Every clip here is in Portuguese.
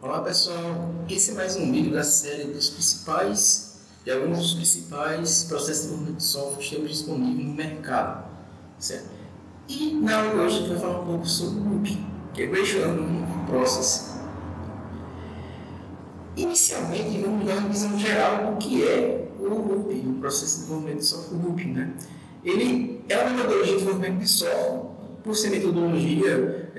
Olá pessoal, esse é mais um vídeo da série de alguns dos principais processos de desenvolvimento de software que temos disponível no mercado, certo? E na aula de hoje a gente vai falar um pouco sobre o RUP, que é Ratio Learning Process. Inicialmente vamos dar uma visão geral do que é o RUP, o processo de desenvolvimento de software RUP, né? Ele é uma metodologia de desenvolvimento de software, por ser metodologia,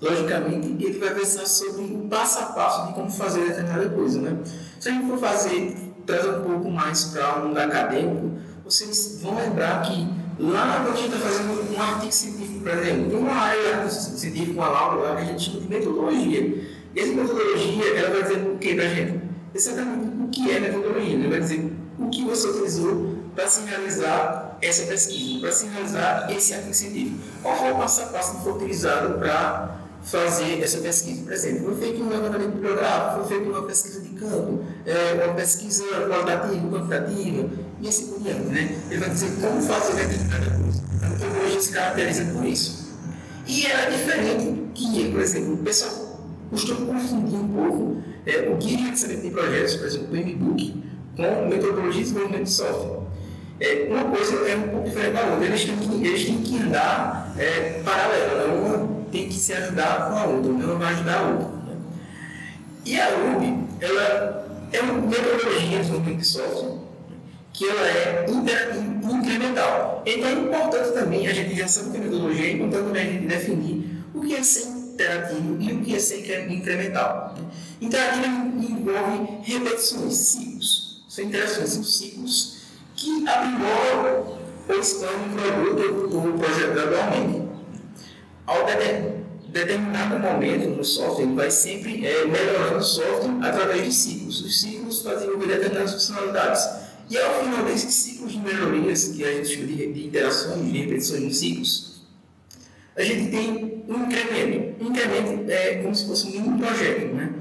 logicamente, ele vai versar sobre o passo a passo de como fazer determinada coisa, né? Se a gente for trazer um pouco mais para o mundo acadêmico, vocês vão lembrar que lá quando a gente está fazendo um artigo científico, por exemplo, tem uma área científica, uma aula lá que a gente chama de metodologia. E essa metodologia, ela vai dizer o que para a gente? Exatamente o que é metodologia, ela vai dizer o que você utilizou para se realizar essa pesquisa, para se realizar esse artigo científico. Qual foi o passo a passo que foi utilizado para fazer essa pesquisa? Por exemplo, foi feito um levantamento bibliográfico, foi feita uma pesquisa de campo, uma pesquisa qualitativa, quantitativa, e assim por diante, né? Ele vai dizer como fazer determinada coisa. A metodologia se caracteriza por isso. E era diferente que, por exemplo, o pessoal costuma confundir um pouco o guia de gerenciamento de projetos, por exemplo, o PMBOK, com metodologia de desenvolvimento de software. Uma coisa é um pouco diferente da outra, eles têm que andar paralelo, uma tem que se ajudar com a outra, uma vai ajudar a outra. Né? E a Ruby, ela é uma metodologia de desenvolvimento de software que ela é interativa e incremental. Então é importante também, a gente já sabe que a metodologia é importante também a gente definir o que é ser interativo e o que é ser incremental. Interativo envolve repetições, ciclos. São interações, são ciclos que aprimoram ou expandem o produto ou o projeto gradualmente. Ao determinado momento no software, ele vai sempre melhorando o software através de ciclos. Os ciclos fazem desenvolver determinadas funcionalidades. E ao final desses ciclos de melhorias, que a gente chama de interações, de repetições de ciclos, a gente tem um incremento. Um incremento é como se fosse um mini projeto, né?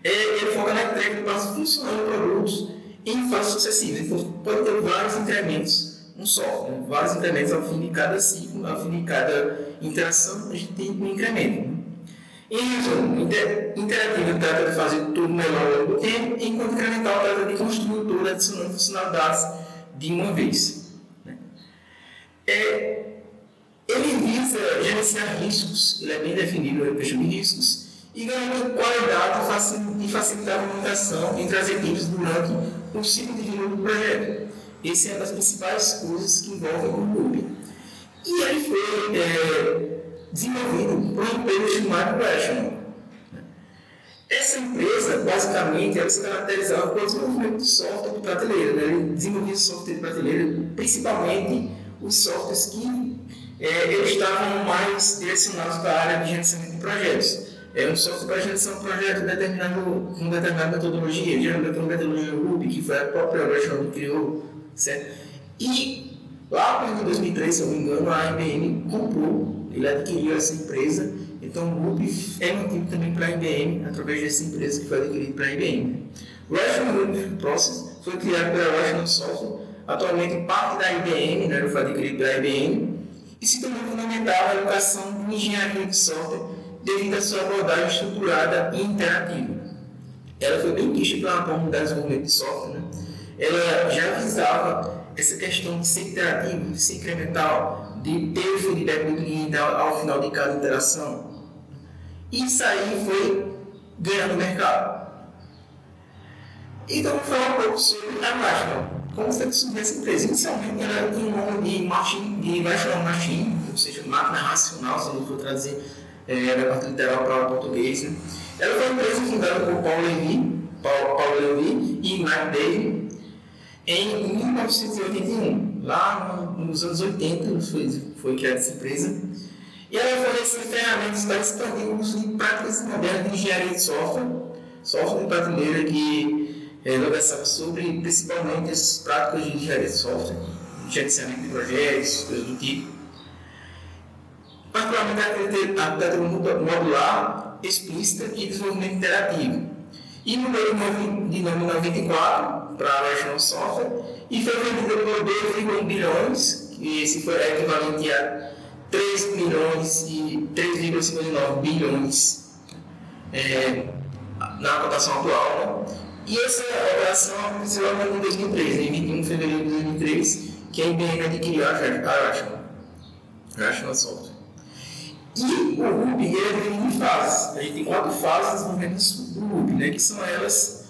Ele foca na entrega de passos funcionais de produtos em fases sucessivas. Então, pode ter vários incrementos no software, né? Vários incrementos ao fim de cada ciclo, ao fim de cada interação, a gente tem um incremento. Né? Em resumo, interativo trata de fazer tudo melhor ao longo do tempo, enquanto incremental trata de construir tudo adicionando funcionalidades de uma vez. Né? Ele visa gerenciar riscos, ele é bem definido no questão de riscos, e garantir qualidade e facilitar a comunicação entre as equipes durante o ciclo de vida do projeto. Essa é uma das principais coisas que envolvem o Ruby. E ele foi desenvolvido por uma empresa chamada Rational. Essa empresa, basicamente, ela se caracterizava pelo desenvolvimento de software de prateleira. Né? Ele desenvolvia software de prateleira, principalmente os softwares que eles estavam mais direcionados para a área de gerenciamento de projetos. Um software para gerenciar um projeto com determinada metodologia, geralmente uma metodologia Ruby, que foi a própria Rational que criou, certo? E lá em 2003, se eu não me engano, a IBM comprou, ele adquiriu essa empresa, então o Ruby é mantido também para a IBM, através dessa empresa que foi adquirida para a IBM. O Rational Learning Process foi criado pela Rational Software, atualmente parte da IBM, né, foi adquirido pela IBM, e se tornou fundamental na educação de engenharia de software devido à sua abordagem estruturada e interativa. Ela foi bem vista pela comunidade de desenvolvimento de software. Né? Ela já visava essa questão de ser interativo, de ser incremental, de ter o feedback do cliente ao final de cada interação. Isso aí foi ganhando mercado. Então, vamos falar um pouco sobre a Rational. Como foi que surgiu essa empresa? Inicialmente, ela tinha um nome de Rational Machine, ou seja, máquina racional, se a gente for traduzir da parte literal para o português. Né? Ela foi uma empresa fundada por Paul Levy e Mark David em 1981. Lá nos anos 80 foi criada essa empresa. E ela oferece ferramentas para expandir o uso de práticas modernas de engenharia de software de prateleira que ela versava sobre principalmente essas práticas de engenharia de software, gerenciamento de projetos, coisas do tipo. Particularmente a arquitetura modular, explícita e desenvolvimento interativo. E mudou de nome 94 para a Rational Software e foi vendida por 2,1 bilhões, que esse foi equivalente a 3 milhões e 3,59 bilhões na cotação atual, né? E essa operação aconteceu lá em 2003, em 21 de fevereiro de 2003, que a IBM adquiriu a Rational Software. E o Ruby ele é dividido em fases. A gente tem 4 fases de desenvolvimento do Ruby, né? Que são elas: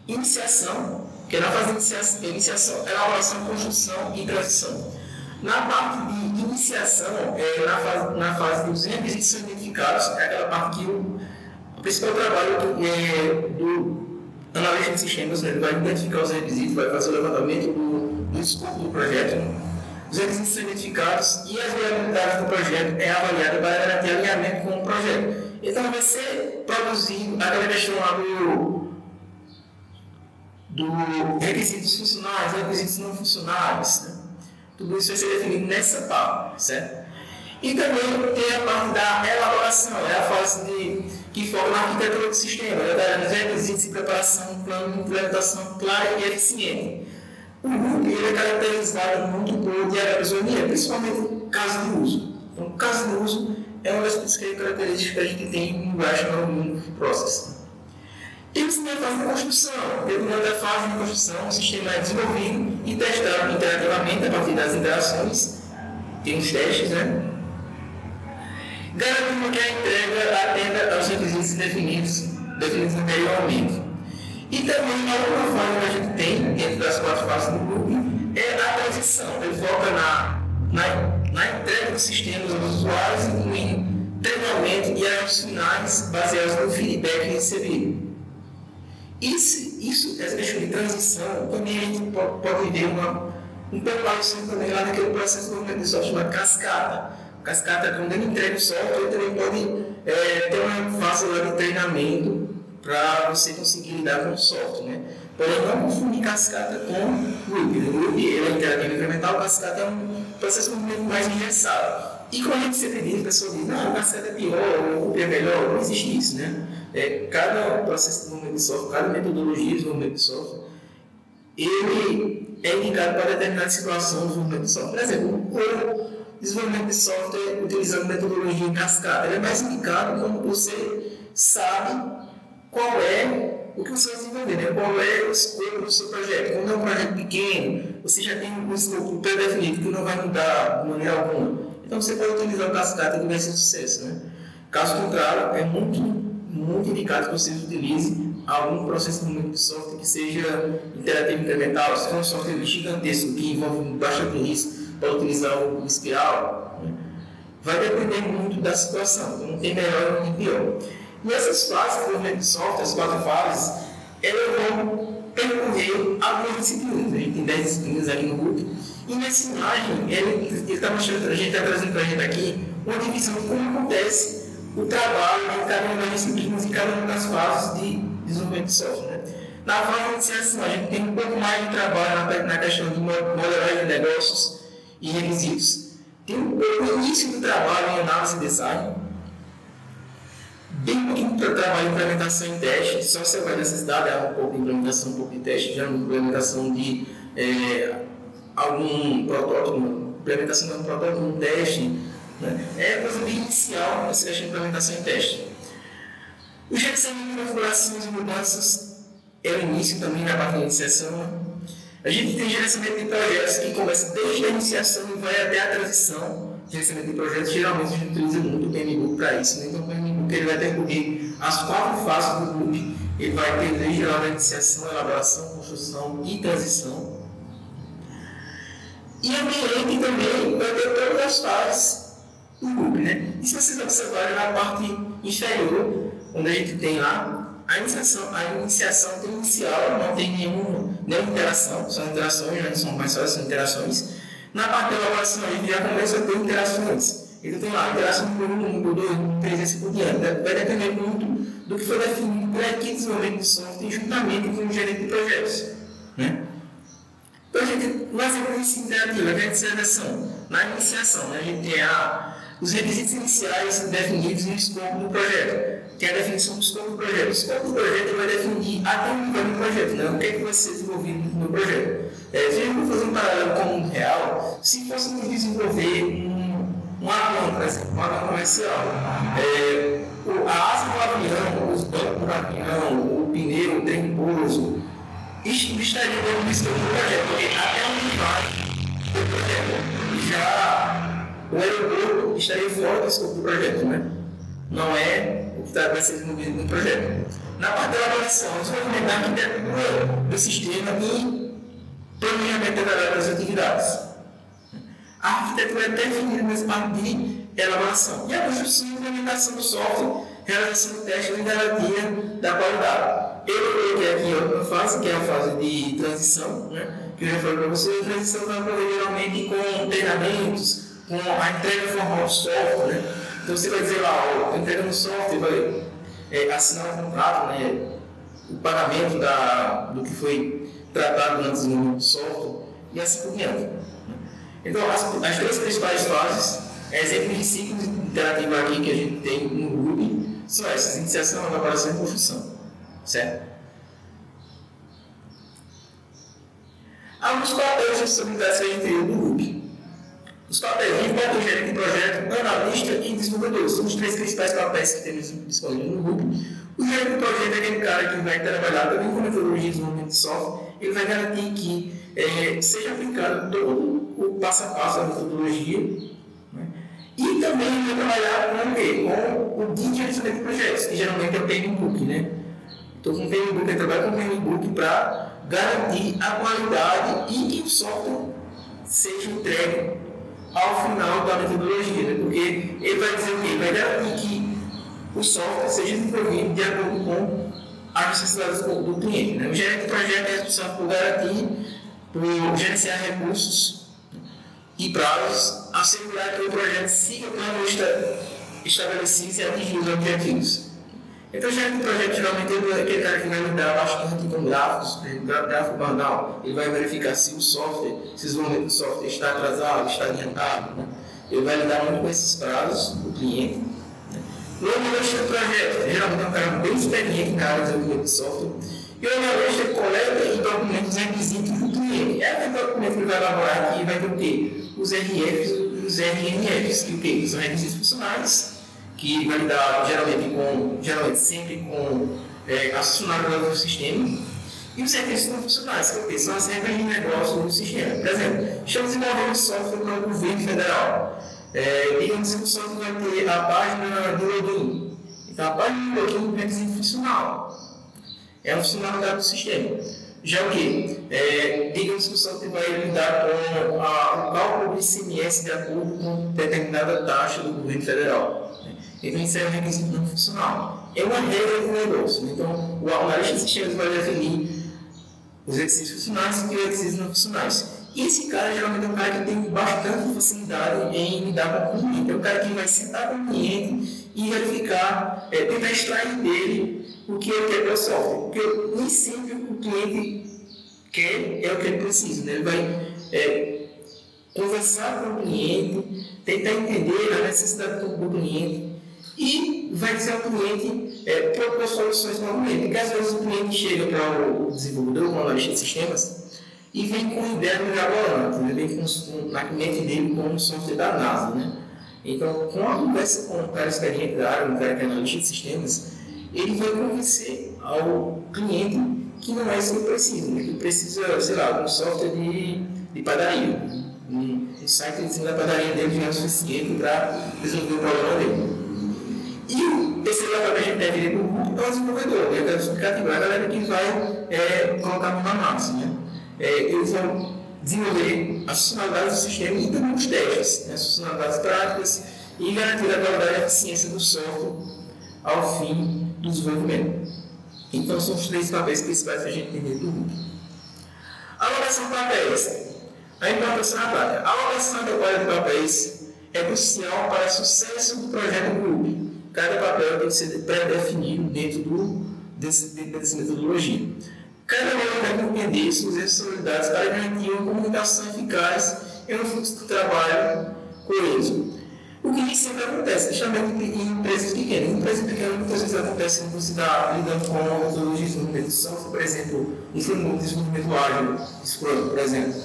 iniciação, que é na fase de iniciação, elaboração, construção e transição. Na parte de iniciação, na fase dos requisitos são identificados, é aquela parte que o principal trabalho do analista de sistemas, né? Ele vai identificar os requisitos, vai fazer o levantamento do escopo do projeto, né? Os requisitos são identificados e as viabilidades do projeto é avaliada para garantir alinhamento com o projeto. Então vai ser produzido aquela questão lá do requisitos funcionais, requisitos não funcionais, né? Tudo isso vai ser definido nessa parte, certo? E também tem a parte da elaboração, é a fase que foca na arquitetura do sistema, os requisitos de preparação, plano de implementação clara e eficiente. O Ruby é caracterizado muito por diagramazonia, principalmente no caso de uso. Então, o caso de uso é uma das principais características que a gente tem no Rational Process. Temos também a fase de construção. Durante a fase de construção, o sistema é desenvolvido e testado interativamente a partir das interações. Tem os testes, né? Garantindo que a entrega atenda aos requisitos definidos anteriormente. E também a outra fase que a gente tem, dentro das 4 fases do Ruby, é a transição. Ele foca na entrega dos sistemas aos usuários, incluindo treinamento e ajustes finais baseados no feedback recebido. Essa questão de transição, também a gente pode ver um preparação também lá naquele processo de desenvolvimento de software chamado cascata. Cascata, quando ele entrega o software, ele também pode ter uma fase lá de treinamento para você conseguir lidar com o software, né? Porém, não confundir cascata com Ruby. O Ruby ele é interativo incremental, cascata é um processo de desenvolvimento mais engessado. E como a gente sempre diz, a pessoa diz, não, o cascata é pior, o Ruby é melhor, não existe isso, né? Cada processo de desenvolvimento de software, cada metodologia de desenvolvimento de software, ele é indicado para determinada situação do desenvolvimento de software. Por exemplo, o desenvolvimento de software utilizando metodologia em cascata, ele é mais indicado quando você sabe qual é o que você vai desenvolver, né? Qual é o escopo do seu projeto. Quando é um projeto pequeno, você já tem um escopo pré-definido que não vai mudar de maneira alguma. Então você pode utilizar o cascata que vai ser sucesso, né? Caso contrário, é muito indicado que você utilize algum processo de desenvolvimento de software que seja interativo incremental. Se for um software gigantesco que envolve bastante risco, para utilizar o espiral, né? Vai depender muito da situação, então não tem melhor nem pior. E essas fases de desenvolvimento de software, as 4 fases, elas vão percorrer algumas disciplinas. A gente tem 10 disciplinas aqui no grupo. E nessa imagem, ele está mostrando para a gente, está trazendo para a gente aqui uma divisão de como acontece o trabalho de cada uma das disciplinas e cada uma das fases de desenvolvimento de software, né? Na fase de iniciação, a gente tem um pouco mais de trabalho na questão de modelagem de negócios e requisitos. Tem o início do trabalho em análise e design, bem um pouquinho de trabalho em implementação e teste, só você vai necessitar de um pouco de implementação, um pouco de teste, já uma implementação de algum protótipo, implementação de um protótipo, um teste, né? É coisa bem inicial essa questão de implementação e teste. O gerenciamento de configurações e mudanças é o início também na parte de iniciação. A gente tem gerenciamento de projetos que começa desde a iniciação e vai até a transição. Gerenciamento de projetos, geralmente a gente utiliza muito o PMBOK para isso, né? Então o PMBOK ele vai percorrer as 4 fases do Ruby. Ele vai ter desde a iniciação, elaboração, construção e transição. E ambiente também vai ter todas as fases do Ruby, né? E se vocês observarem na parte inferior, onde a gente tem lá a iniciação tem inicial, não tem nenhuma interação, são interações, né? São mais só são interações. Na parte da elaboração, a gente já começa a ter interações. Então tem lá interação por 1, por 2, por 3 e assim por diante. Vai depender muito do que foi definido pela equipe de desenvolvimento de software juntamente com o gerente de projetos, né? Então a gente vai fazer uma interativa, a gente seleção. Na iniciação, né? A gente tem os requisitos iniciais definidos no escopo do projeto. Tem a definição do escopo do projeto. O escopo do projeto vai definir até o nível do projeto, né? O que é que vai ser desenvolvido no projeto. Se a gente for fazer um paralelo com o mundo real, se fôssemos desenvolver um avião, por exemplo, um avião comercial, a asa do avião, os bancos do avião, pneu, o trem poroso, isso estaria dentro do escopo do projeto, porque até onde vai o projeto. Já o aeroporto estaria fora do escopo do projeto, né? Não é o que vai ser desenvolvido no projeto. Na parte da elaboração, desenvolvimento da arquitetura do sistema e planejamento das atividades. A arquitetura é definida nessa parte de elaboração. E a construção e implementação do software, realização de testes e garantia da qualidade. Eu coloquei aqui outra fase, que é a fase de transição, né? Que eu já falei para vocês. A transição vai ocorrer geralmente com treinamentos, com a entrega formal do software, né? Então você vai dizer lá, entrega no software, vai assinar um contrato, né? O pagamento do que foi tratado no desenvolvimento do software e assim por diante. Então, as três principais fases, exemplos de ciclo interativo aqui que a gente tem no Ruby, são essas: iniciação, elaboração e construção. Certo? Alguns papéis e responsabilidades que a gente tem no Ruby. Os papéis de gerente de projeto, analista e desenvolvedor são os três principais papéis que temos disponíveis no Ruby. O gerente de projeto é aquele cara que vai trabalhar também com metodologia de desenvolvimento de software. Ele vai garantir que seja aplicado todo o passo a passo da metodologia, né? E também vai trabalhar com o quê? Com o guia de gerenciamento de projetos, que geralmente é o PMBOK, né? Então, com o PMBOK, ele trabalha com o PMBOK para garantir a qualidade e que o software seja entregue ao final da metodologia, né? Porque ele vai dizer o quê? Ele vai garantir que o software seja desenvolvido de acordo com as necessidades do cliente, né? O gerente de projeto é responsável por garantir, por gerenciar recursos e prazos, assegurar que o projeto siga o plano estabelecido e atingir os objetivos. Então, o gerente de projeto geralmente é aquele cara que vai lidar bastante com gráficos, gráfico banal. Ele vai verificar se o software, se o desenvolvimento do software está atrasado, está adiantado, né? Ele vai lidar muito com esses prazos do cliente. O analista do projeto, geralmente é um cara bem experiente na área de desenvolvimento de software. E o analista coleta e documenta os requisitos do cliente. É aquele documento que ele vai elaborar aqui, vai ter o quê? Os RFs e os RNFs, que o quê? São requisitos funcionais, que vai lidar geralmente sempre com as funcionalidades do sistema. E os requisitos não funcionais, que é o quê? São as regras de negócio do sistema. Por exemplo, estamos desenvolvendo software para o governo federal. Digamos que o software vai ter a página do login. Então, a página do login é um requisito funcional. É uma funcionalidade do sistema. Já o que? Digamos que o software vai lidar com o cálculo do ICMS de acordo com determinada taxa do governo federal. Então, isso é um requisito não funcional. É uma regra do negócio. Então, o analista de sistemas vai definir os requisitos funcionais e os requisitos não funcionais. E esse cara geralmente é um cara que tem bastante facilidade em lidar com o cliente. É um cara que vai sentar com o cliente e verificar, tentar extrair dele o que ele quer para o software. Porque nem sempre o cliente quer é o que ele precisa, né? Ele vai conversar com o cliente, tentar entender a necessidade do cliente e vai dizer ao cliente propor soluções para o cliente. Porque às vezes o cliente chega para o desenvolvedor, com o analista de sistemas, e vem com ideia mirabolante, né? Vem na mente dele com um software da NASA, né? Então, com a conversa com um cara experiente da área, um cara que é analista de sistemas, ele vai convencer ao cliente que não é isso que ele precisa, né? Que ele precisa, sei lá, de um software de padaria. Um site de da padaria dele já é o suficiente para resolver o problema dele. E o terceiro lado que a gente deve ir é o desenvolvedor, né? É a galera que vai colocar a mão na massa, né? Eles vão desenvolver as funcionalidades do sistema e também os testes, né? As funcionalidades práticas e garantir a qualidade e a eficiência do software ao fim do desenvolvimento. Então, são os três papéis principais que a gente tem dentro do Ruby. Alocação de papéis. A implantação na prática. A alocação adequada de papéis é crucial para o sucesso do projeto do Ruby. Cada papel tem que ser pré-definido dentro dessa metodologia. Cada membro deve compreender suas responsabilidades para garantir uma comunicação eficaz e um fluxo de trabalho coeso. O que nem sempre acontece, principalmente em empresas pequenas. Em empresas pequenas, muitas vezes acontece quando você está lidando com metodologias de desenvolvimento de software, por exemplo, um framework de desenvolvimento ágil, Scrum, por exemplo.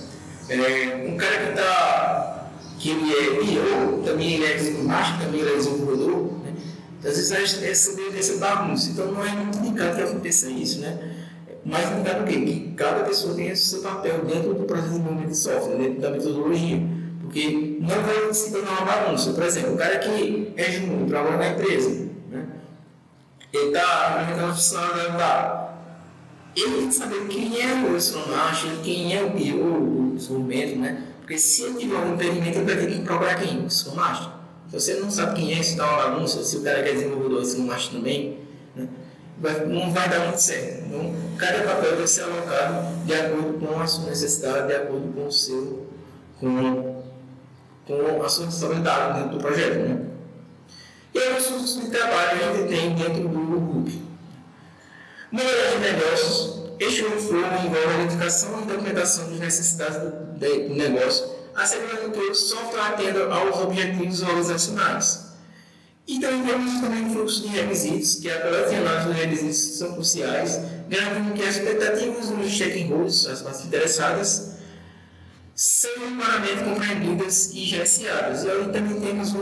Um cara que ele é PO, também ele é Scrum Master, também ele é desenvolvedor, né? Às vezes essa bagunça, então não é muito de indicado que aconteça isso, né? Mais indicado o quê? Que cada pessoa tem esse seu papel dentro do processo de desenvolvimento de software, dentro da metodologia. Porque não vai se tornar uma bagunça. Por exemplo, o cara que é júnior, trabalha na empresa, né? Ele está implementando a funcionalidade lá. Ele tem que saber quem é o Scrum Master, quem é o desenvolvimento, né? Porque se ele tiver um impedimento, ele vai ter que procurar quem? O Scrum Master. Então, se ele não sabe quem é, se dá uma bagunça, se o cara que é desenvolvedor, Scrum Master também, né? Não vai dar muito certo. Então, cada papel deve ser alocado de acordo com a sua necessidade, de acordo com o seu, com a sua responsabilidade dentro do projeto, né? E aí, os fluxos de trabalho a gente tem dentro do Ruby. No melhoria de negócios, este workflow envolve a identificação e documentação das necessidades do negócio, assegurando que o software atenda aos objetivos organizacionais. E também temos um fluxo de requisitos, que é a coleta e análise dos requisitos que são cruciais, garantindo que as expectativas dos stakeholders, as partes interessadas, sejam claramente compreendidas e gerenciadas. E aí também temos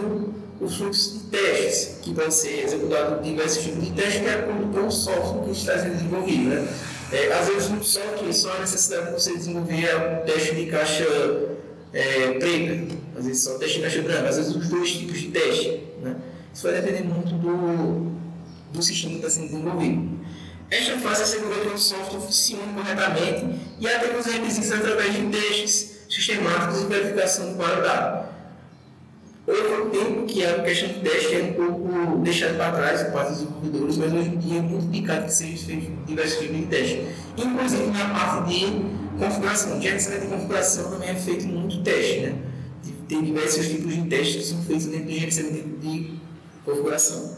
o fluxo de testes, que pode ser executado diversos tipos de testes de acordo com o software que está sendo desenvolvido, né? Às vezes um software só a necessidade de você desenvolver um teste de caixa preta, às vezes só teste de caixa branca, às vezes os dois tipos de teste, né? Isso vai depender muito do sistema que está sendo desenvolvido. Esta fase assegura que o software funcione corretamente e atende os requisitos através de testes sistemáticos e verificação de qualidade. Houve um tempo que a questão de teste é um pouco deixada para trás por parte dos desenvolvedores, mas hoje em dia é muito indicado que seja feito diversos tipos de teste. Inclusive na parte de configuração. Gerenciamento de configuração também é feito muito teste, né? Tem diversos tipos de testes que são feitos dentro do gerenciamento de configuração.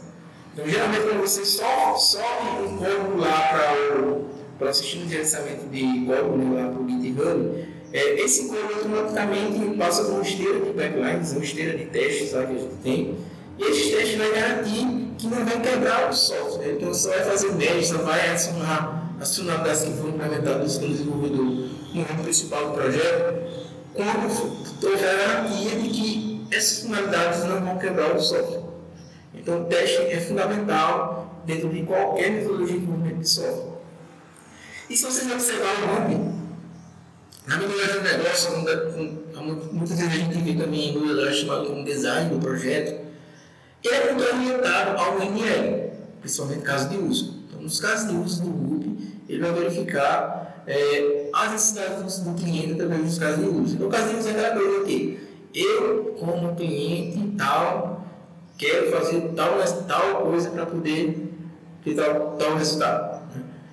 Então, geralmente, quando você sobe um código lá para o sistema de gerenciamento de código, né, lá para o GitHub, esse código automaticamente passa por uma esteira de pipelines, uma esteira de testes, sabe, que a gente tem, e esses testes vão garantir que não vai quebrar o software. Então, só vai fazer média, só vai adicionar as funcionalidades que foram implementadas pelo desenvolvedor no ramo principal do projeto, com a garantia de que essas funcionalidades não vão quebrar o software. Então, o teste é fundamental dentro de qualquer metodologia de desenvolvimento de software. E se vocês observarem o Ruby, na metodologia do negócio, muitas vezes a gente vê também em metodologia chamada como design do projeto, ele é muito orientado ao ML, principalmente em caso de uso. Então, nos casos de uso do Ruby, ele vai verificar as necessidades do cliente através dos casos de uso. Então, o caso de uso é aquela coisa que eu, como cliente tal, quero fazer tal coisa para poder ter tal resultado.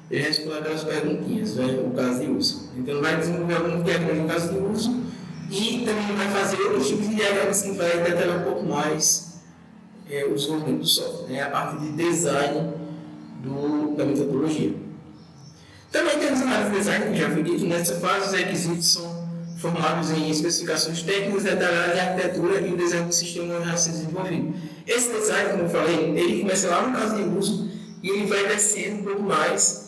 Ele responde aquelas perguntinhas, né, no caso de uso. Então, vai desenvolver alguns diagramas no caso de uso e também vai fazer outros tipos de diagramas que vai detalhar um pouco mais o desenvolvimento do software, né, a parte de design da metodologia. Também temos a análise de design, que já foi dito, nessa fase os requisitos são formados em especificações técnicas detalhadas de arquitetura e o design do sistema já ser desenvolvido. Esse design, como eu falei, ele começa lá no caso de uso e ele vai descendo um pouco mais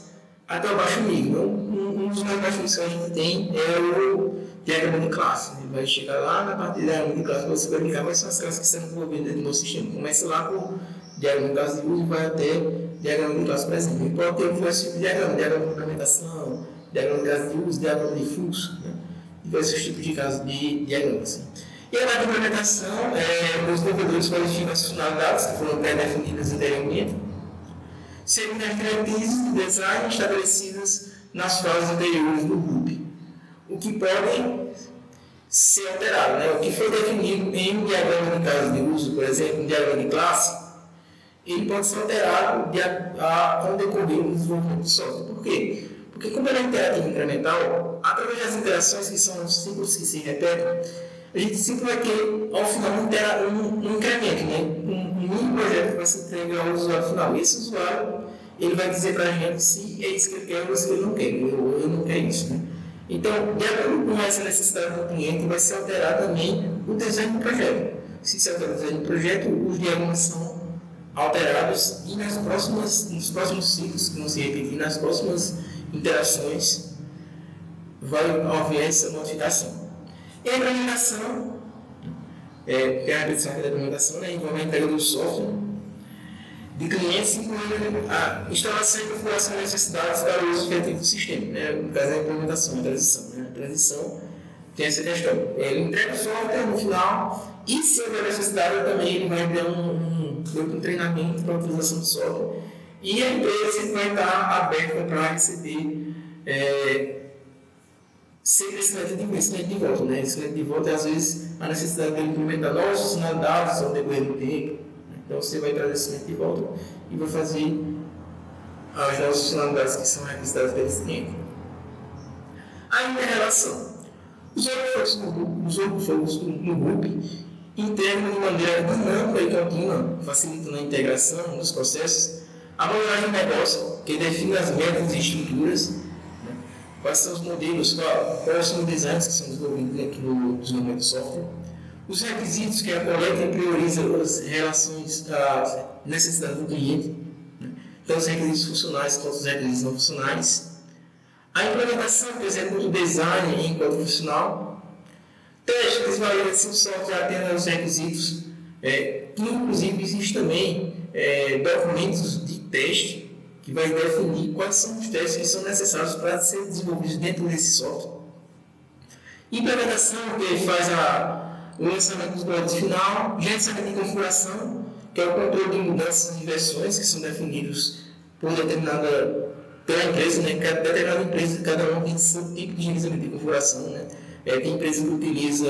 até o baixo nível. Um dos mais baixos que a gente tem é o diagrama de classe. Ele vai chegar lá na parte de diagrama de classe, você vai verificar quais são as classes que são desenvolvidas dentro do meu sistema. Começa lá com diagrama de classe de uso e vai até diagrama de classe, por exemplo. Ele pode ter diversos tipos de diagrama de implementação, diagrama de classe de uso, diagrama de fluxo, né? Diversos tipos de casos de diagramas. E a parte de implementação, os desenvolvedores qualificam as funcionalidades que foram pré-definidas anteriormente, segundo as diretrizes de design estabelecidas nas fases anteriores do Ruby, o que pode ser alterado, né? O que foi definido em um diagrama de caso de uso, por exemplo, um diagrama de classe, ele pode ser alterado com o decorrer do desenvolvimento do software. Por quê? Porque como ele é interativo incremental, através das interações que são ciclos que se repetem, a gente sempre vai ter, ao final, um incremento, né? Um mini projeto que vai se entregar ao usuário final. E esse usuário, ele vai dizer para a gente se é isso que ele quer ou se ele não quer, ou eu não quero isso, né? Então, de acordo com essa necessidade do cliente, vai se alterar também o desenho do projeto. Se se alterar o desenho do projeto, os diagramas são alterados e nos próximos ciclos, que vão se repetir, nas próximas interações, vai haver essa modificação. E a implementação, tem a repetição da implementação, né, envolve a entrega do software. de clientes, incluindo a instalação e configuração das necessidades para o uso efetivo do sistema, né? No caso, a implementação, a transição. Né? A transição tem essa questão. Ele entrega o software no final e, se houver necessidade, também ele vai enviar um treinamento para a utilização do software. E a empresa sempre vai estar aberta para receber sempre esse cliente de volta. Né? Esse cliente de volta é, às vezes, a necessidade de implementar novas funcionalidades ao decorrer do tempo. Então, você vai trazer esse cliente de volta e vai fazer as novas funcionalidades que são requisitadas pelo cliente. A inter-relação. Os workflows no Ruby integram de maneira dinâmica e contínua, facilitando a integração dos processos, a modelagem do negócio, que define as metas e estruturas, né? Quais são os modelos, quais são os designs que são desenvolvidos dentro do desenvolvimento de software, os requisitos, que é a coleta e prioriza as relações, as necessidades do cliente, né? Então, os requisitos funcionais contra os requisitos não funcionais, a implementação, que executa o design enquanto funcional, teste, que valida se o software atende aos requisitos, inclusive existe também documentos de teste que vai definir quais são os testes que são necessários para ser desenvolvidos dentro desse software. Implementação, que faz o lançamento dos projetos final, gerenciamento de configuração, que é o controle de mudanças de versões que são definidos por pela empresa, né? Determinada empresa, cada uma tem seu tipo de gerenciamento de configuração, né? Tem empresa que utiliza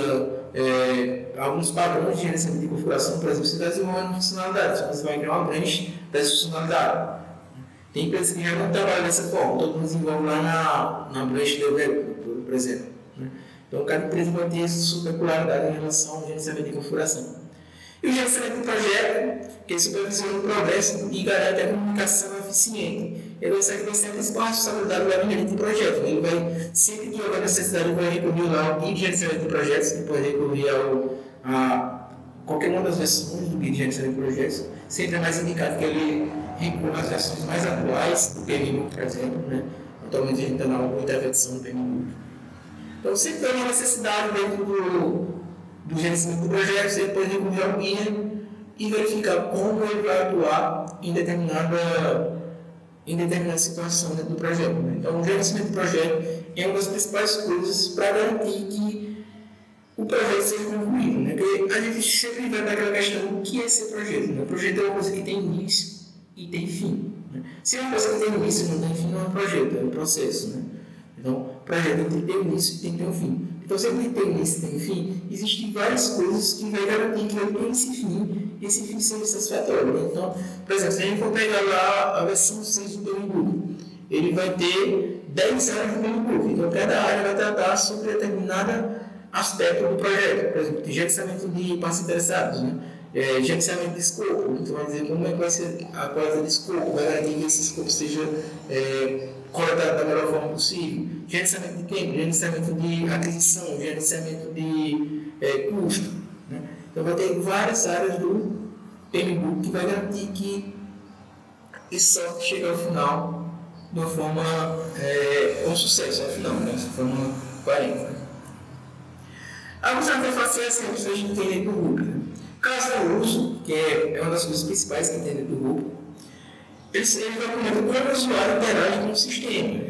alguns padrões de gerenciamento de configuração, por exemplo, você está desenvolvendo funcionalidades, você vai criar uma branch dessa funcionalidade. Tem empresas que já não trabalham dessa forma, todo mundo desenvolve lá na branch de developer, por exemplo. Né? Então, cada empresa vai ter sua peculiaridade em relação ao gerenciamento de configuração. E o gerenciamento do projeto, que é supervisiona o progresso e garante a comunicação eficiente. Ele vai ser a principal responsabilidade do gerente de projeto. Ele vai, sempre que houver necessidade, vai recorrer lá ao guia de gerenciamento de projetos, que pode recorrer a qualquer uma das versões do guia de gerenciamento de projetos. Sempre é mais indicado que ele recorra às versões mais atuais do PMBOK, por exemplo. Né? Atualmente a gente está na oitava edição do PMBOK. Então, sempre tem uma necessidade dentro do gerenciamento do projeto, você pode recorrer ao guia e verificar como ele vai atuar em determinada situação dentro do projeto. Né? Então, o gerenciamento do projeto é uma das principais coisas para garantir que o projeto seja concluído. Né? Porque a gente sempre vai dar aquela questão do que é esse projeto. Né? O projeto é uma coisa que tem início e tem fim. Né? Se é uma coisa que tem início e não tem fim, não é um projeto, é um processo. Né? Então, o projeto tem que ter um início e tem que ter um fim. Então, sempre que tem início e tem um fim, existem várias coisas que vai garantir que ele tem esse fim e esse fim seja satisfatório. Né? Então, por exemplo, se a gente for pegar lá a versão 6 do PMBOK, ele vai ter 10 áreas do PMBOK. Então, cada área vai tratar sobre determinado aspecto do projeto. Por exemplo, tem gerenciamento de partes interessadas, né? Gerenciamento de escopo. Então, vai dizer como é que vai ser a coleta de escopo, vai garantir que esse escopo seja coletado da melhor forma possível. Gerenciamento de tempo, gerenciamento de aquisição, gerenciamento de custo. Né? Então, vai ter várias áreas do PMBOK que vai garantir que esse software chegue ao final de uma forma com sucesso, ao final, né? De forma coerente. Né? Alguns interfaces simples a gente tem dentro do Ruby. Né? Caso do uso, que é uma das coisas principais que tem dentro do Ruby, ele documenta como o usuário interage com o sistema.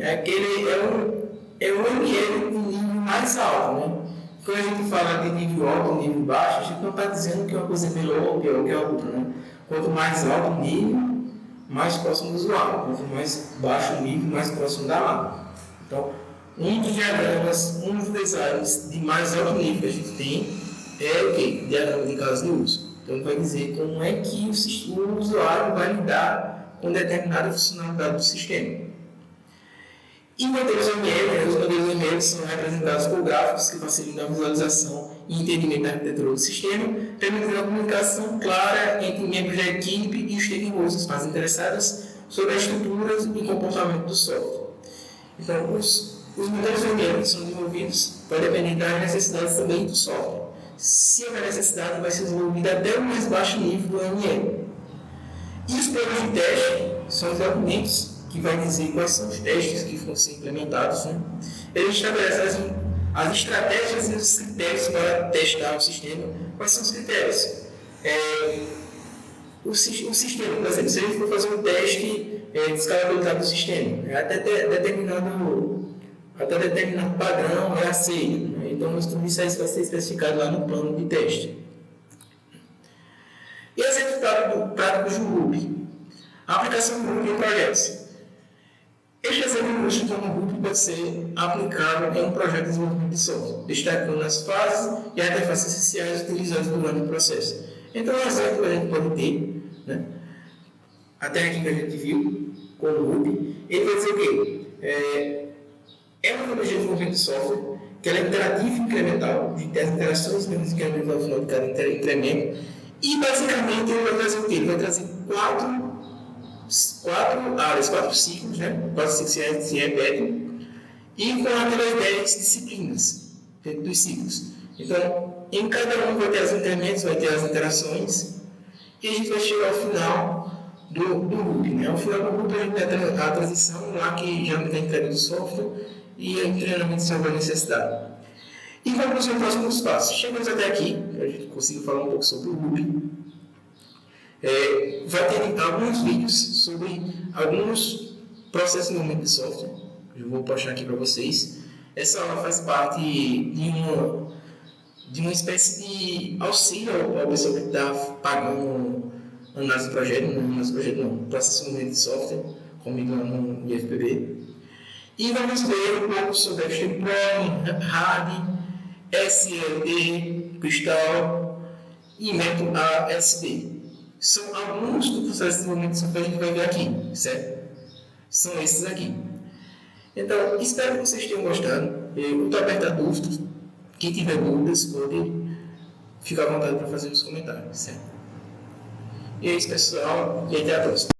É um ambiente de nível mais alto. Né? Quando a gente fala de nível alto e nível baixo, a gente não está dizendo que uma coisa é melhor ou pior que a outra. Né? Quanto mais alto o nível, mais próximo do usuário. Quanto mais baixo o nível, mais próximo da máquina. Então, um dos diagramas, um dos designs de mais alto nível que a gente tem é o quê? Diagrama de caso de uso. Então, vai dizer como é que o usuário vai lidar com determinada funcionalidade do sistema. E modelos ML, os modelos ML são representados por gráficos que facilitam a visualização e entendimento da arquitetura do sistema, permitindo a comunicação clara entre membros da equipe e os stakeholders mais interessados sobre a estrutura e comportamento do software. Então, os modelos ML que são desenvolvidos vai depender das necessidades também do software. Se houver necessidade, vai ser desenvolvido até o mais baixo nível do ML. E os planos de teste são os documentos que vai dizer quais são os testes que vão ser implementados. Né? Ele estabelece as estratégias e os critérios para testar o sistema. Quais são os critérios? o sistema, por exemplo, se a gente for fazer um teste de escalabilidade do sistema, até determinado padrão é aceito. Né? Então, tudo isso aí vai ser especificado lá no plano de teste. E exemplo prático de Ruby. A aplicação do Ruby em projetos. Este exemplo ilustra como o Ruby pode ser aplicado em um projeto de desenvolvimento de software, destacando as fases e interfaces essenciais utilizadas durante o processo. Então, um exemplo que a gente pode ter, né? Até aqui que a gente viu, com o Ruby, ele vai dizer o quê? É uma metodologia de desenvolvimento de software que ela é interativa e incremental, de ter as interações menos incrementais ao final de cada incremento, e basicamente ele vai trazer o quê? Ele vai trazer quatro áreas, 4 ciclos, né? 4 ciclos que se repetem, e com aquelas 10 disciplinas dentro dos ciclos. Então, em cada um vai ter os incrementos, vai ter as interações, e a gente vai chegar ao final do Ruby. Né? Ao final do Ruby a gente tem a transição lá que já não tem entrega do software e o treinamento sobre a necessidade. E vamos para os próximos passos. Chegamos até aqui, a gente conseguiu falar um pouco sobre o Ruby. Vai ter alguns vídeos sobre alguns processos de desenvolvimento de software. Eu vou postar aqui para vocês. Essa aula faz parte de uma espécie de auxílio ao pessoal que está pagando análise de projeto, processo de desenvolvimento de software, comigo lá no IFPB. E vamos ver um pouco sobre FTP, RAD, SLD, Crystal e método ASP. São alguns dos processos de desenvolvimento que a gente vai ver aqui, certo? São esses aqui. Então, espero que vocês tenham gostado. Eu estou aberto a dúvidas. Quem tiver dúvidas, pode ficar à vontade para fazer nos comentários, certo? E é isso, pessoal. E até a próxima.